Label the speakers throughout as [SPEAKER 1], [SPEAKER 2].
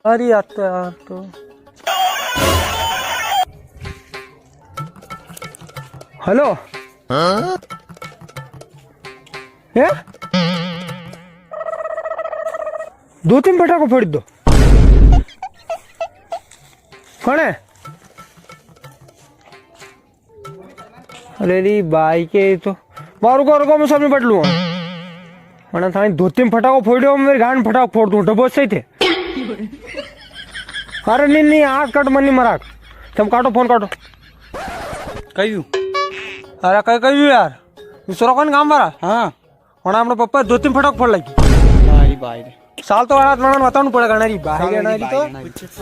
[SPEAKER 1] अरे आता यार तो हेलो ये 2-3 फटाको फोड़ दो। कौन है? अरे री भाई के तो बारू को मैं सब में बट लूंगा। मैंने था 2-3 फटाको फोड़ो, मेरी गांड फटाक फोड़ दूं। डबो सही थे। अरे नहीं आग काट मन नहीं मराक। तुम काटो, फोन काटो।
[SPEAKER 2] कहियो
[SPEAKER 1] अरे कहियो यार दूसरा कौन काम मारा?
[SPEAKER 2] हाँ
[SPEAKER 1] होना अपने पप्पा 2-3 फटाक फोड़ लगी।
[SPEAKER 2] भाई भाई
[SPEAKER 1] साल तो आज मना बताना पड़ेगा ना री भाई के ना री तो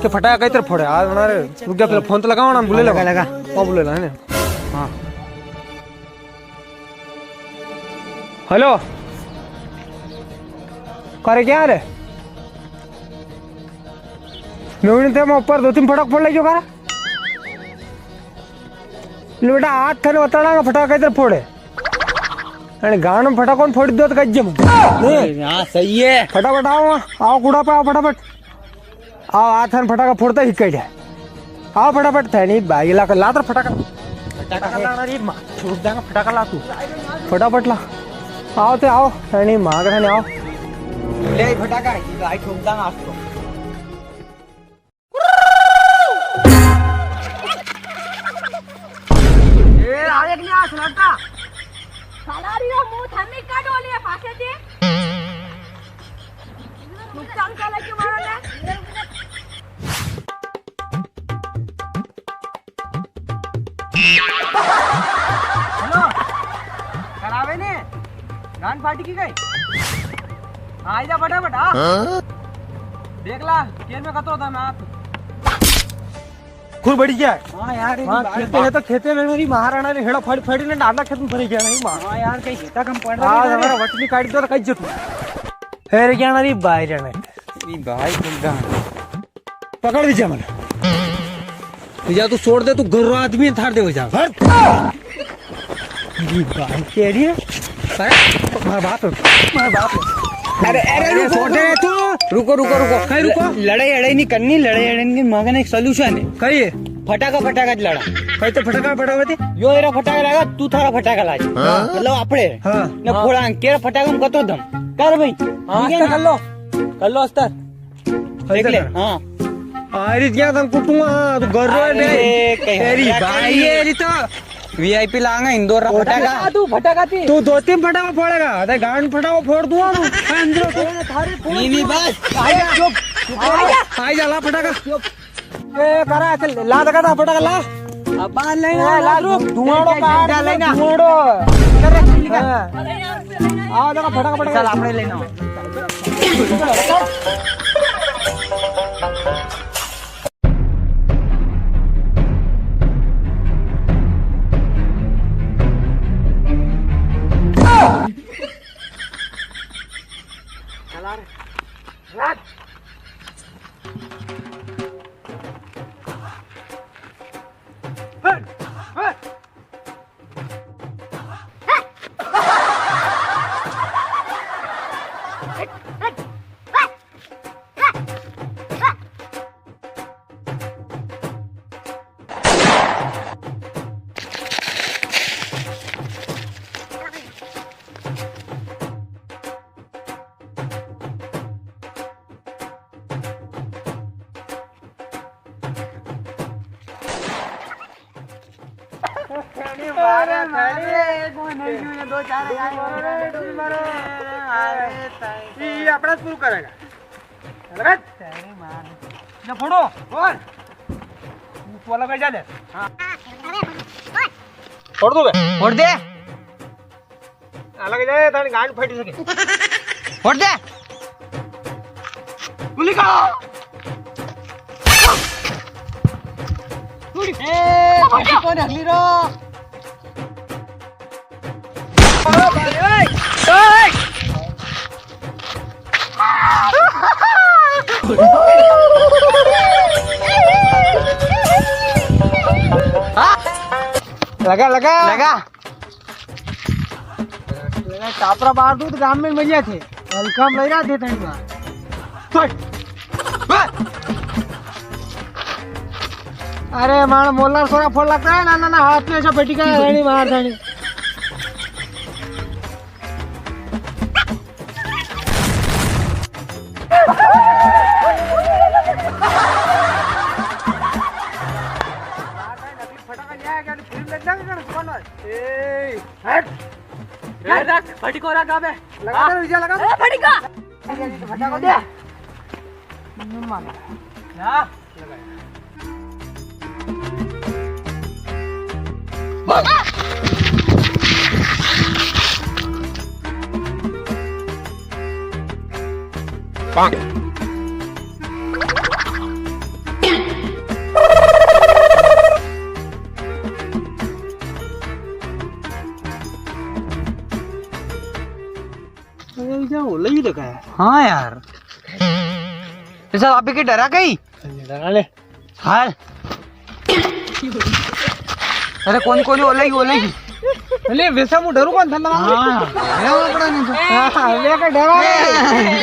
[SPEAKER 1] के फटाका कई तरह फोड़े आज मना रे। रुक जा, फोन तो लगाओ ना, बोले लगा ओ बोले ना। हां हेलो करे क्या रे? मैं ते मैं ऊपर 2-3 फटाक फोड़ लगी करा ले बेटा। हाथ खाने बताना फटाका कई तरह फोड़े अरे गान में फटाकन फोड़ दो तो गज्जे में।
[SPEAKER 2] हाँ सही है।
[SPEAKER 1] फटाफट आओ कूड़ा पे आओ फटाफट आओ। हाथ खान फटाका फोड़ता ही कट है। आओ फटाफट थे नहीं भाई ला तो फटाका ला रे मां छूट देगा। फटाका ला तू फटाफट ला। आओ ते आओ नहीं मां के थाने आओ
[SPEAKER 2] ले फटाका भाई ठोक देंगे आपको।
[SPEAKER 3] ए आगे नहीं आ सुनाता साला री मुंह थामी का डोले पासे दे नुकसान काला क्यों मारा ना? हेलो करावे ने गान पार्टी की गई। आ जा फटाफट आ देख ला केर में कतो था मैं
[SPEAKER 1] खूब बढ़ी गया।
[SPEAKER 2] हाँ यार
[SPEAKER 1] खेते है तो खेते में मेरी महाराणा ने हेड़ा फाड़ फाड़ी ने डाला खेत में भरी गया नहीं मां।
[SPEAKER 2] हाँ यार कहीं खेता कम पड़ रहा
[SPEAKER 1] आज हमारा वटनी काट दो कई जतू है रे क्या ना री बाहर जाना
[SPEAKER 2] है भाई खुदा
[SPEAKER 1] पकड़ दीजिए मन
[SPEAKER 2] या तू छोड़ दे, तू घर आदमी थार दे हो जा।
[SPEAKER 1] मेरी बाई के रही है मार बाप
[SPEAKER 2] अरे अरे
[SPEAKER 1] छोड़ दे तू।
[SPEAKER 2] रुको रुको रुको
[SPEAKER 1] कहीं रुको।
[SPEAKER 2] लड़ाई अड़ाई नहीं करनी, लड़ाई अड़ाई नहीं मगन एक सोल्यूशन है।
[SPEAKER 1] कही है
[SPEAKER 2] फटाका फटाका लड़ा
[SPEAKER 1] कहीं तो फटाका फटाका थी
[SPEAKER 2] यो एरा फटाका लगा तू थारा फटाका लाज मतलब आपड़े
[SPEAKER 1] हाँ
[SPEAKER 2] न फोड़ा केरा फटाका में कतो दम कर भाई
[SPEAKER 1] अस्तर कर लो अस्तर
[SPEAKER 2] देख ले। हाँ
[SPEAKER 1] अरे क्या तुम कुटूंगा तू घर रो तेरी भाई है री तो
[SPEAKER 2] वीआईपी लांगा इंदौर रा फटाका
[SPEAKER 3] तू फटाका थी
[SPEAKER 1] तू 2-3 फटाका फोड़ेगा अरे गांड फटाका फोड़ दूंगा तू अंदर तो
[SPEAKER 2] नहीं बस
[SPEAKER 1] आई जा ला फटाका ए करा चल ला दगा था फटाका ला
[SPEAKER 2] अब बांध लेना
[SPEAKER 1] ला धुआड़ो काट लेना धुआड़ो कर रख आ दगा फटाका फटाका
[SPEAKER 2] चल आपने लेना
[SPEAKER 1] अपना शुरू करेगा फोड़ो और वाला कैसा ले फोड़ दो
[SPEAKER 2] फोड़ दे
[SPEAKER 1] अलग जाए तानी गांड फटी सके
[SPEAKER 2] फोड़ दे
[SPEAKER 1] गुली का
[SPEAKER 2] ए फटी को रखली रो
[SPEAKER 1] लगा लगा
[SPEAKER 2] लगा
[SPEAKER 1] टापरा बाहर दूध गांव में मिल जाते वेलकम लग रहा थे तनी अरे मार मोल्ला सोरा फोड़ लगता है ना ना ना हाथ में ऐसा फटी का नहीं मार देनी
[SPEAKER 3] फटी को रखा बे
[SPEAKER 1] लगा दे विजय लगा
[SPEAKER 3] ए फटी का
[SPEAKER 1] फटा को दे
[SPEAKER 3] या
[SPEAKER 2] हाँ यार ऐसा आप के डरा गई
[SPEAKER 1] लगा ले
[SPEAKER 2] हाल अरे कौन कौन ओलेगी
[SPEAKER 1] अरे वैसा मु डरू कौन था
[SPEAKER 2] हाँ पड़ा नहीं तो
[SPEAKER 1] हां ले का डरा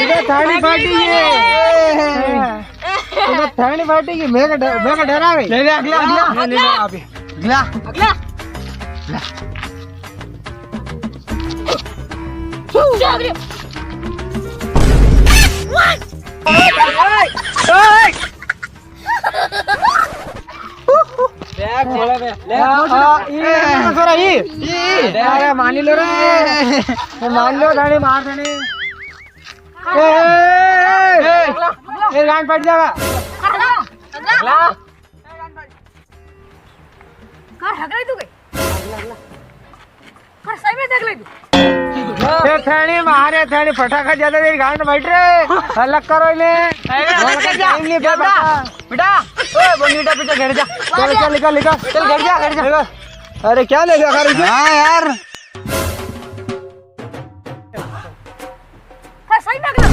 [SPEAKER 1] इधर थाली फाटी है इधर थाली फाटी है मैं का डरा गई
[SPEAKER 2] ले ले अगला
[SPEAKER 1] ले अभी
[SPEAKER 2] अगला
[SPEAKER 3] अगला जागरे
[SPEAKER 1] अरे मान लो रे मान लो दाढ़ी मार देने ए गांड फट जाएगा
[SPEAKER 3] अगला कार हगलाई तू गई कार सही में जगलाई तू
[SPEAKER 1] ये थैली मारे थैली फटाका ज्यादा देर गांड बैठ रहे अलग करो ले
[SPEAKER 2] बेटा ओए बोनीटा बेटा घर जा
[SPEAKER 1] चल चल निकल निकल
[SPEAKER 2] चल घर जा
[SPEAKER 1] अरे क्या ले गया कर
[SPEAKER 2] हाँ यार
[SPEAKER 3] कार सही में अगला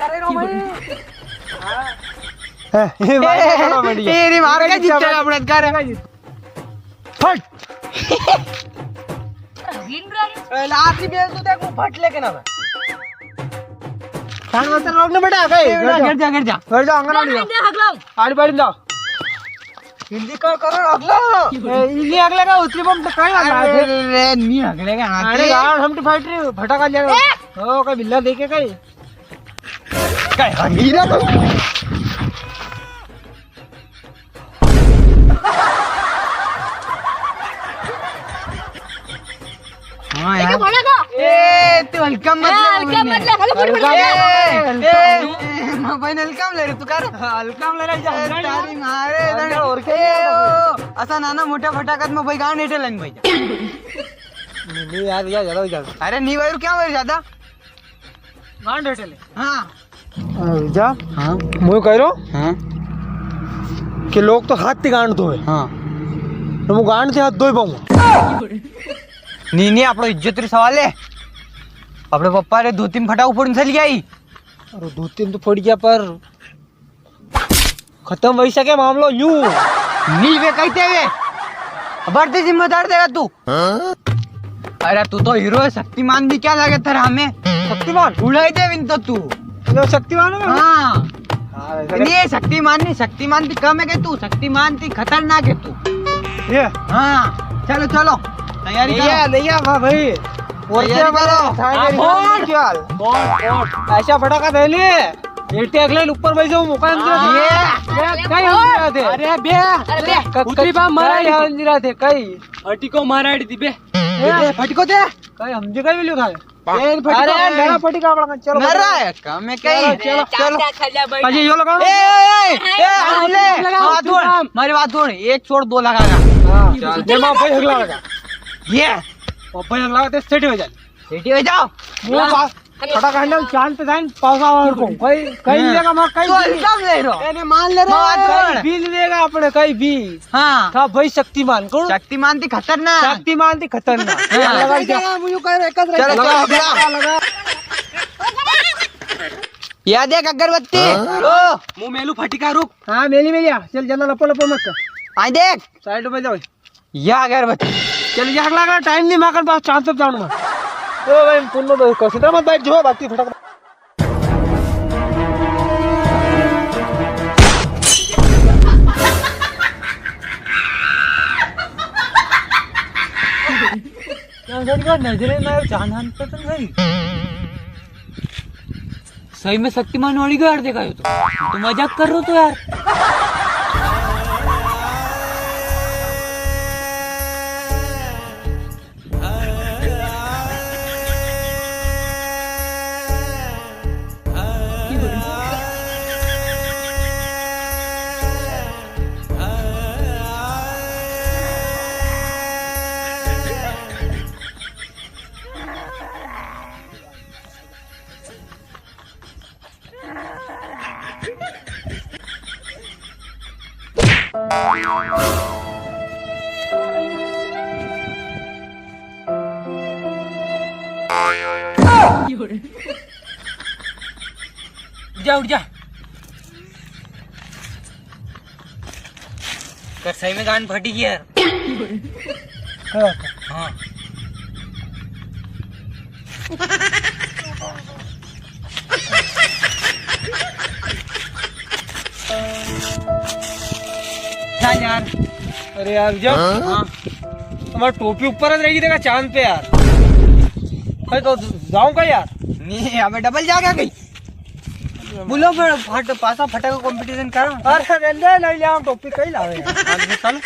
[SPEAKER 3] करे रहो भाई
[SPEAKER 2] तेरी मार के जीत गया अपने कर
[SPEAKER 1] फट
[SPEAKER 2] लाठी बेल तू देख फट लेके ना
[SPEAKER 1] खान वास्ते लोग ने बेटा गए
[SPEAKER 2] घर जा
[SPEAKER 1] अंगनवाड़ी
[SPEAKER 3] दे हगलाओ
[SPEAKER 1] आड़ी बाड़ी जाओ
[SPEAKER 2] हिंदी का करो अगला
[SPEAKER 1] इली अगले का उतरी बम तो कहीं ना
[SPEAKER 2] अरे नहीं अगले का
[SPEAKER 1] अरे यार हम तो फाइट रही फटाका जाएगा ओ का बिल्ला देखे कहीं
[SPEAKER 2] काय हंगीरा तो हाँ यार
[SPEAKER 3] फटाका
[SPEAKER 2] ए तू हल्का मत
[SPEAKER 3] हल्का मत ले खाली फटी
[SPEAKER 2] मैं भाई हल्का ले रे तू कर
[SPEAKER 1] हल्का ले जा
[SPEAKER 2] तारी मारे
[SPEAKER 1] और
[SPEAKER 2] असा नाना मोठ्या फटाक्यात मग भाई गाण येते लंग भाई
[SPEAKER 1] नहीं यार या ज्यादा हो जाता
[SPEAKER 2] अरे नी वायर क्या वायर ज्यादा
[SPEAKER 1] गांड हेटले
[SPEAKER 2] हाँ
[SPEAKER 1] जा
[SPEAKER 2] हाँ
[SPEAKER 1] मैं कह रहा
[SPEAKER 2] हाँ
[SPEAKER 1] कि लोग तो हाथ से गांड धोए
[SPEAKER 2] हाँ
[SPEAKER 1] तो मैं गांड से हाथ धोई पाऊंगा
[SPEAKER 2] नी आपलो इज्जत रे सवाल है अपने पप्पा रे 2-3 फटाक फोड़ून चली गई
[SPEAKER 1] अरे 2-3 तो फोड़ गया पर खत्म वही सके मामलो यूं
[SPEAKER 2] नी वे कहते वे बढ़ते जिम्मेदार देगा तू अरे तू तो हीरो है शक्तिमान भी क्या लगे तेरा हमें
[SPEAKER 1] शक्तिमान
[SPEAKER 2] उड़ाई दे विन तो तू
[SPEAKER 1] तो शक्तिमान है
[SPEAKER 2] हाँ नहीं शक्तिमान नहीं शक्तिमान थी कम है के तू शक्तिमान थी खतरनाक है तू
[SPEAKER 1] ये
[SPEAKER 2] हाँ चलो चलो तैयारी करो
[SPEAKER 1] नहीं वाह भाई और क्या
[SPEAKER 2] करो
[SPEAKER 1] ऐसा फटाका दे ले एटे अगले ऊपर भाई जो मुकाम कई हम थे
[SPEAKER 3] अरे बे उतरी बा
[SPEAKER 1] मारा हम जिरा थे कई
[SPEAKER 3] फटी को माराड़ी दी बे
[SPEAKER 1] फटको दे कई हम जगह भी लिखा है अरे नया फटिका अपना चलो
[SPEAKER 2] नरा है कम है कहीं
[SPEAKER 1] चलो चलो
[SPEAKER 2] अजय यो लगाओ ए हाथ जोड़ मेरी बात सुन 1 छोड़ 2 लगागा
[SPEAKER 1] चल जे मां भाई अगला लगा
[SPEAKER 2] ये
[SPEAKER 1] भाई अगला ते सेट हो जाए
[SPEAKER 2] रेडी हो जाओ
[SPEAKER 1] वो फटाका हंडल चांद पे जाइन पावसावर को कई कई देगा मां कई
[SPEAKER 2] तो एकदम ले रो
[SPEAKER 1] एने मान ले रे बीज देगा अपने कई भी
[SPEAKER 2] हां
[SPEAKER 1] था भाई शक्तिमान कौन
[SPEAKER 2] शक्तिमान थी खतरनाक
[SPEAKER 1] शक्तिमान थी खतरनाक
[SPEAKER 2] हाँ।
[SPEAKER 1] लगा क्या मुझे कह एक
[SPEAKER 2] चलो चलो
[SPEAKER 1] लगा
[SPEAKER 2] या देख अगरबत्ती ओ
[SPEAKER 3] मुंह मेलू फटिका रुक
[SPEAKER 1] हां मेली मेली चल जल्दी लपो लपो मत कर
[SPEAKER 2] आई देख
[SPEAKER 1] साइड में जाओ
[SPEAKER 2] या अगरबत्ती
[SPEAKER 1] चल यहाँ लगा टाइम नहीं माकर पास चांद पे जाऊंगा ओ भाई पुन्नो तो कसिदा मत बैठ जो बाकी फटाक
[SPEAKER 3] नजरे में चांद पसंद नहीं।
[SPEAKER 2] सही में शक्तिमान वाली को यार देखा हो तो मजाक कर रहे हो तो यार।
[SPEAKER 3] जा उठ जा।
[SPEAKER 2] कर सही में गान फटी यार। हाँ चल यार।
[SPEAKER 3] अरे यार जब
[SPEAKER 2] हाँ
[SPEAKER 3] हमारी टोपी ऊपर रहेगी देखा चांद पे यार। अरे तो जाऊं का यार?
[SPEAKER 2] नहीं अबे डबल जा क्या गई। बोलो फिर पासा फटा का कंपटीशन करो।
[SPEAKER 3] अरे ले ले ले हम टोपी कहीं लावे यार।
[SPEAKER 2] चलो